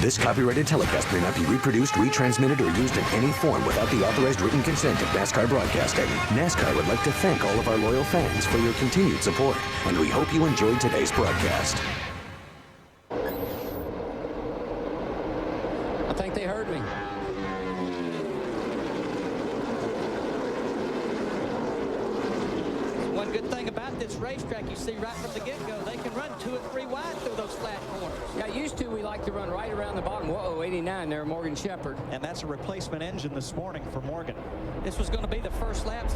This copyrighted telecast may not be reproduced, retransmitted, or used in any form without the authorized written consent of NASCAR Broadcasting. NASCAR would like to thank all of our loyal fans for your continued support, and we hope you enjoyed today's broadcast. I think they heard me. One good thing about this racetrack, you see right from the get-go, they can run 2 and 3 wide through those flat corners. Yeah, used to, we like to run right around the bottom. Whoa, 89 there, Morgan Shepherd. And that's a replacement engine this morning for Morgan. This was going to be the first laps.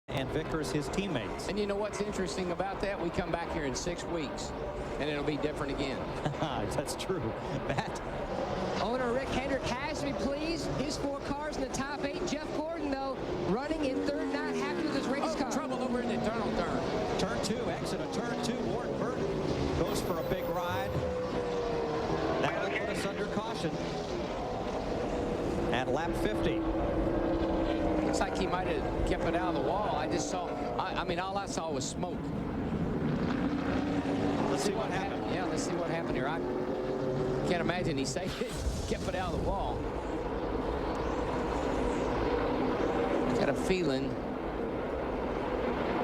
And Vickers, his teammates. And you know what's interesting about that? We come back here in 6 weeks, and it'll be different again. That's true. Matt. Owner Rick Hendrick has me pleased. His 4 cars in the top 8. Jeff Gordon, though, running in third, not happy with his race car. Trouble over in the tunnel turn. Turn 2, exit of turn 2. Ward Burton goes for a big ride. That will put us under caution at lap 50. Looks like he might have kept it out of the wall. I just saw, I mean, all I saw was smoke. Let's see what happened. Yeah, let's see what happened here. I can't imagine he saved it, kept it out of the wall. I got a feeling.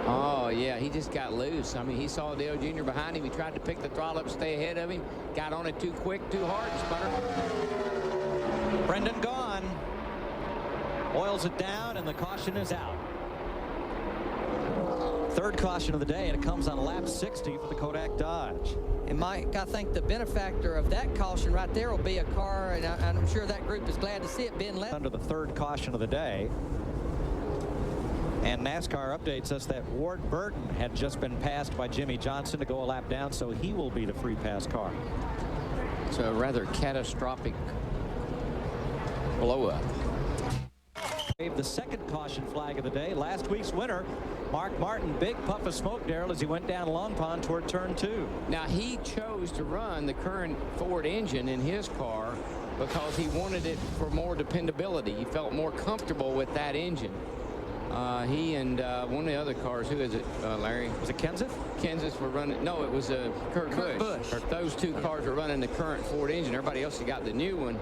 Oh, yeah, he just got loose. I mean, he saw Dale Jr. behind him. He tried to pick the throttle up, stay ahead of him. Got on it too quick, too hard, and spun. Brendan gone. Oils it down, and the caution is out. Third caution of the day, and it comes on lap 60 for the Kodak Dodge. And Mike, I think the benefactor of that caution right there will be a car, and I'm sure that group is glad to see it being left. Under the third caution of the day. And NASCAR updates us that Ward Burton had just been passed by Jimmy Johnson to go a lap down, so he will be the free pass car. It's a rather catastrophic blow-up. The second caution flag of the day. Last week's winner, Mark Martin. Big puff of smoke, Darrell, as he went down Long Pond toward turn 2. Now, he chose to run the current Ford engine in his car because he wanted it for more dependability. He felt more comfortable with that engine. He and one of the other cars, who is it, Larry? Was it Kenseth? Kenseth were running. No, it was Kurt Busch. Those 2 cars are running the current Ford engine. Everybody else has got the new one.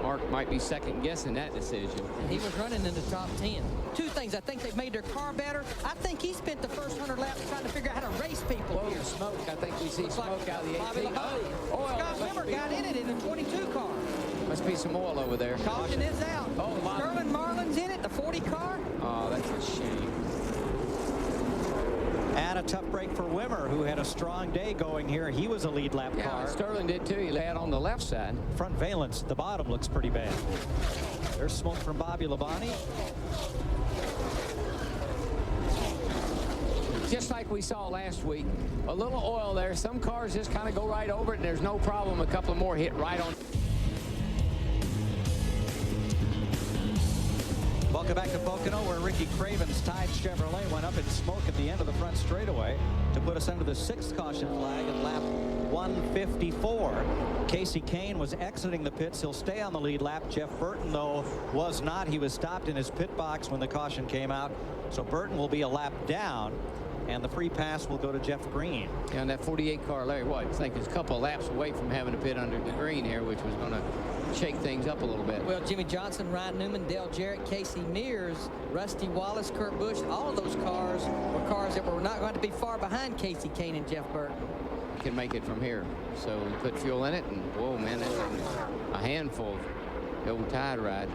Mark might be second guessing that decision. He was running in the top 10. 2 things. I think they've made their car better. I think he spent the first 100 laps trying to figure out how to race people. Whoa, smoke. I think we see smoke out of the 18. Scott Wimmer got in it in a 22 car. Must be some oil over there. Caution is out. Oh, Sterling Marlin's in it, the 40 car. Oh, that's a shame. And a tough break for Wimmer, who had a strong day going here. He was a lead lap car. Sterling did too. He laid on the left side. Front valence, the bottom looks pretty bad. There's smoke from Bobby Labonte. Just like we saw last week, a little oil there. Some cars just kind of go right over it, and there's no problem. A couple more hit right on. Welcome back to Pocono, where Ricky Craven's Tide Chevrolet went up in smoke at the end of the front straightaway to put us under the 6th caution flag at lap 154. Casey Kane was exiting the pits. He'll stay on the lead lap. Jeff Burton, though, was not. He was stopped in his pit box when the caution came out. So Burton will be a lap down, and the free pass will go to Jeff Green. Yeah, and that 48 car, Larry, what? I think it's a couple of laps away from having to pit under the green here, which was going to shake things up a little bit. Well, Jimmy Johnson, Ryan Newman, Dale Jarrett, Casey Mears, Rusty Wallace, Kurt Busch, all of those cars were cars that were not going to be far behind Casey Kane and Jeff Burton. Can make it from here. So we put fuel in it, and whoa, man, that's a handful of the old Tide ride.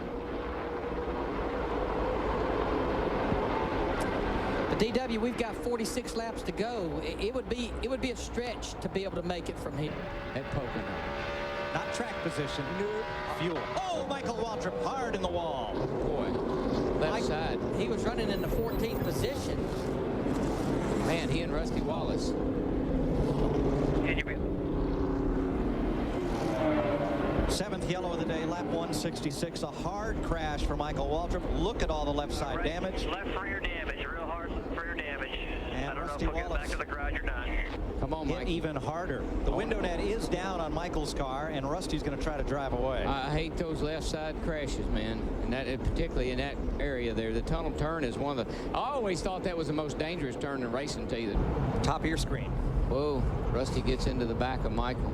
But DW, we've got 46 laps to go. It would be a stretch to be able to make it from here. At Pocono. Not track position, fuel. Oh, Michael Waltrip hard in the wall. Boy, left side. He was running in the 14th position. Man, he and Rusty Wallace. Seventh yellow of the day, lap 166. A hard crash for Michael Waltrip. Look at all the left side damage. Left rear damage, real hard left rear damage. And I don't Rusty know if we'll Wallace get back to the garage or not. Come on, hit Mike. even harder. The window net is down on Michael's car, and Rusty's going to try to drive away. I hate those left side crashes, man, and that particularly in that area there. The tunnel turn is one of the. I always thought that was the most dangerous turn in racing. To you, Top of your screen. whoa, Rusty gets into the back of Michael.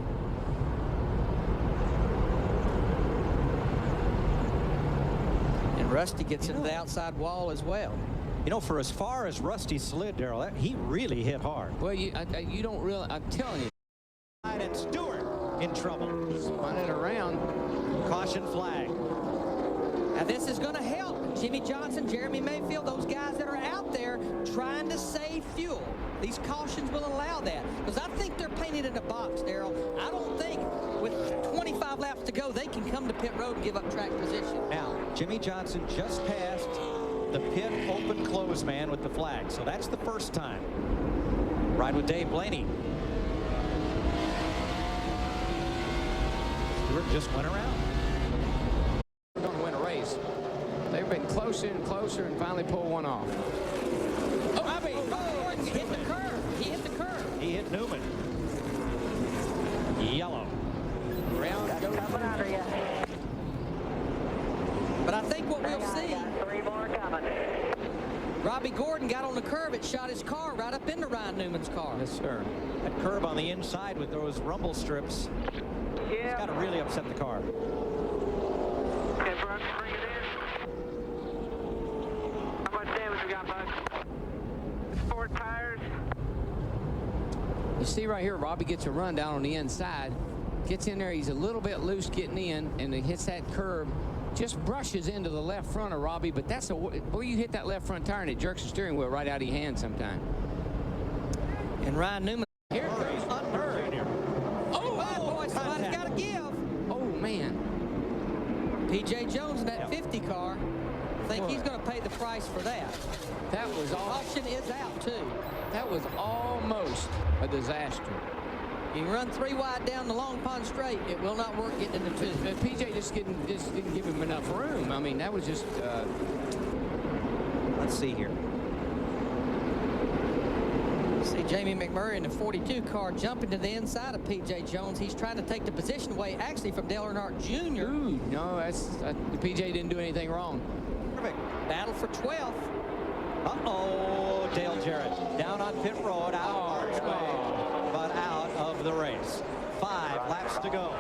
Rusty gets into the outside wall as well. You know, for as far as Rusty slid, Darrell, he really hit hard. Well, you don't really, I'm telling you. And Stewart in trouble. Spun it around. Caution flag. Now this is going to help Jimmy Johnson, Jeremy Mayfield, those guys that are out there trying to save fuel. These cautions will allow that, because I think they're painted in a box, Darrell. I don't think with 25 laps to go they can come to pit road and give up track position. Now, Jimmy Johnson just passed the pit open close man with the flag, so that's the first time. Ride with Dave Blaney. Stewart just went around. We're going to win a race. They've been closer and closer and finally pull one off. He hit the curve. He hit the curve. He hit Newman. Yellow. Round goes. Coming under you. But I think what we'll see, Three more coming. Robbie Gordon got on the curve. It shot his car right up into Ryan Newman's car. Yes, sir. That curb on the inside with those rumble strips. It's got to really upset the car. Okay, Brooks, bring it in. How much damage we got, bud? 4 tires. You see right here, Robbie gets a run down on the inside. Gets in there, he's a little bit loose getting in, and it hits that curb. Just brushes into the left front of Robbie, but that's boy, you hit that left front tire and it jerks the steering wheel right out of your hand sometime. And Ryan Newman. Here it goes. Unheard. Oh, bad boy, somebody's got to give. Oh, man. P.J. Jones in that 50 car. I think he's going to pay the price for that. That was Caution is out, too. That was almost a disaster. You can run 3 wide down the Long Pond Straight. It will not work getting into 2. But PJ just didn't give him enough room. I mean, that was just. Let's see here. See Jamie McMurray in the 42 car jumping to the inside of P.J. Jones. He's trying to take the position away, actually, from Dale Earnhardt Jr. Ooh, no, PJ didn't do anything wrong. Perfect. Battle for 12th. Uh-oh, Dale Jarrett down on pit road, out of Archway, but out of the race. 5 laps to go.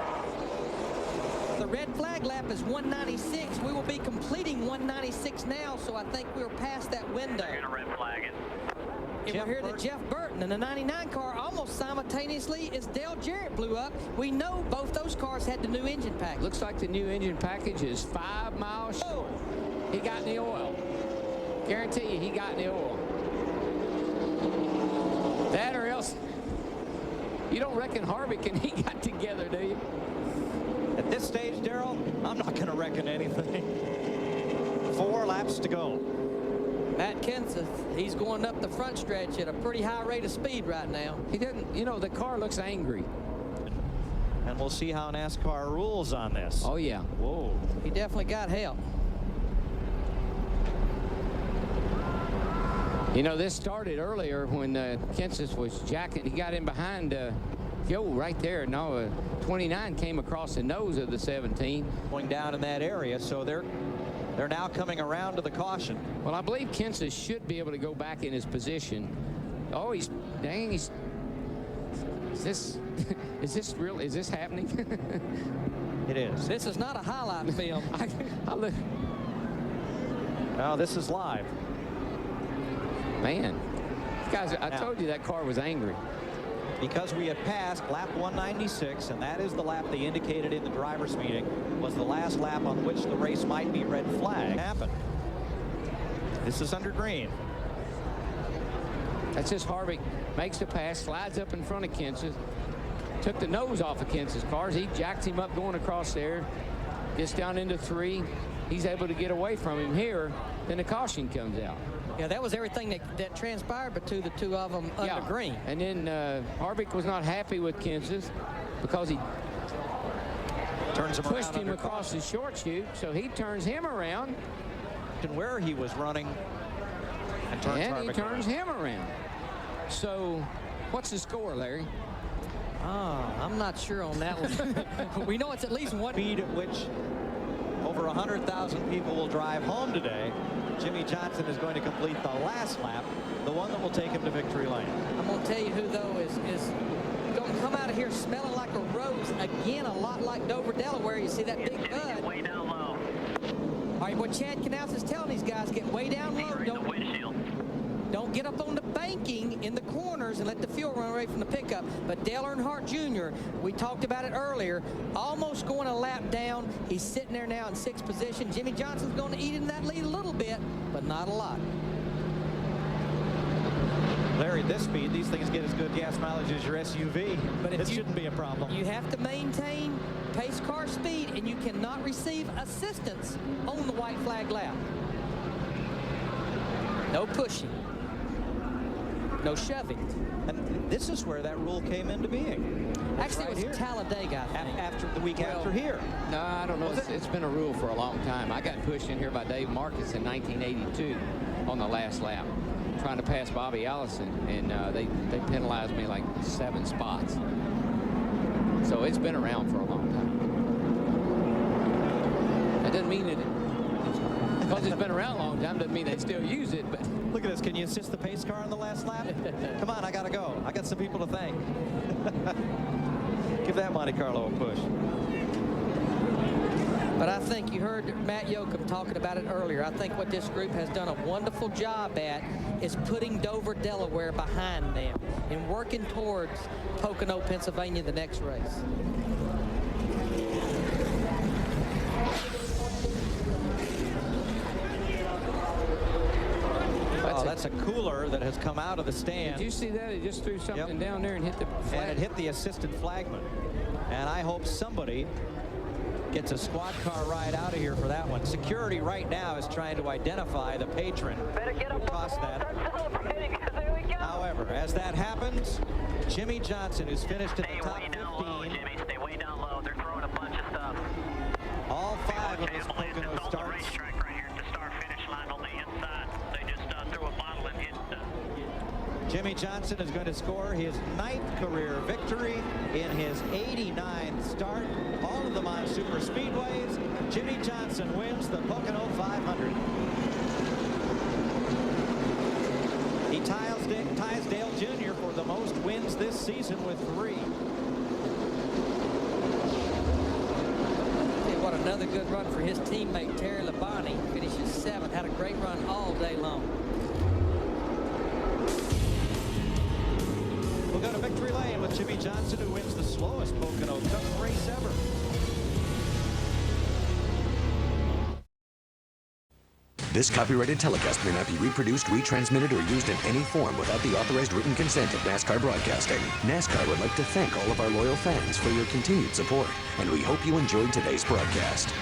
The red flag lap is 196. We will be completing 196 now, so I think we're past that window. They're going to red flag it. And we're here to Jeff Burton in the 99 car almost simultaneously as Dale Jarrett blew up. We know both those cars had the new engine package. Looks like the new engine package is 5 miles short. He got in the oil. Guarantee you he got in the oil. That or else. You don't reckon Harvick and he got together, do you? At this stage, Darrell, I'm not going to reckon anything. 4 laps to go. Matt Kenseth, he's going up the front stretch at a pretty high rate of speed right now. He doesn't, you know, the car looks angry. And we'll see how NASCAR rules on this. Oh, yeah. Whoa. He definitely got help. You know, this started earlier when Kenseth was jacking. He got in behind Joe right there. Now 29 came across the nose of the 17. Going down in that area, so they're now coming around to the caution. Well, I believe Kenseth should be able to go back in his position. Oh, is this real? Is this happening? It is. This is not a highlight film. No, this is live. Man, guys, I told you that car was angry. Because we had passed lap 196, and that is the lap they indicated in the drivers' meeting was the last lap on which the race might be red flag. Happened. This is under green. That's just Harvick makes the pass, slides up in front of Kenseth, took the nose off of Kenseth's cars. He jacks him up going across there, gets down into 3. He's able to get away from him here. Then the caution comes out. Yeah, that was everything that transpired between the 2 of them under green. And then Harvick was not happy with Kenseth because he pushed him across the short chute, so he turns him around. And where he was running and he turns him around. So what's the score, Larry? I'm not sure on that one. We know it's at least 1 speed at which over 100,000 people will drive home today. Jimmy Johnson is going to complete the last lap, the one that will take him to victory lane. I'm going to tell you who, though, is going to come out of here smelling like a rose again, a lot like Dover, Delaware. You see that big bud. Way down low. All right, what Chad Knaus is telling these guys, get way down low. Don't get up on the banking in the corners and let the fuel run away from the pickup. But Dale Earnhardt Jr., we talked about it earlier, almost going a lap down. He's sitting there now in 6th position. Jimmie Johnson's going to eat in that lead a little bit, but not a lot. Larry, this speed, these things get as good gas mileage as your SUV. But it shouldn't be a problem. You have to maintain pace car speed, and you cannot receive assistance on the white flag lap. No pushing. No shoving. And this is where that rule came into being. Actually, it was Talladega, I think. After the week after here. No, I don't know. It's been a rule for a long time. I got pushed in here by Dave Marcus in 1982 on the last lap, trying to pass Bobby Allison, and they penalized me like 7 spots. So it's been around for a long time. That doesn't mean that because it's been around a long time doesn't mean they still use it. But look at this. Can you assist the pace car on the last lap? Come on, I gotta go. I got some people to thank. Give that Monte Carlo a push. But I think you heard Matt Yoakum talking about it earlier. I think what this group has done a wonderful job at is putting Dover, Delaware behind them and working towards Pocono, Pennsylvania, the next race. Oh, that's a cooler that has come out of the stand. did you see that? It just threw something down there and hit the flag. And it hit the assistant flagman. And I hope somebody gets a squad car ride out of here for that one. Security right now is trying to identify the patron who caused that. However, as that happens, Jimmie Johnson, who's finished in the top 15. Jimmy, stay way down low. They're throwing a bunch of stuff. All 5 of his Pocono starts. Racetrack right here to start finish line on the inside. They just threw a bottle and hit Jimmie Johnson is going to score his 9th career victory in his 89th start. All of them on super speedways. Jimmie Johnson wins the Pocono 500. He ties Dale Jr. for the most wins this season with 3. What another good run for his teammate Terry Labonte. Finishes 7th. Had a great run all day long. We'll go to victory lane with Jimmie Johnson, who wins the slowest Pocono Cup race ever. This copyrighted telecast may not be reproduced, retransmitted, or used in any form without the authorized written consent of NASCAR Broadcasting. NASCAR would like to thank all of our loyal fans for your continued support, and we hope you enjoyed today's broadcast.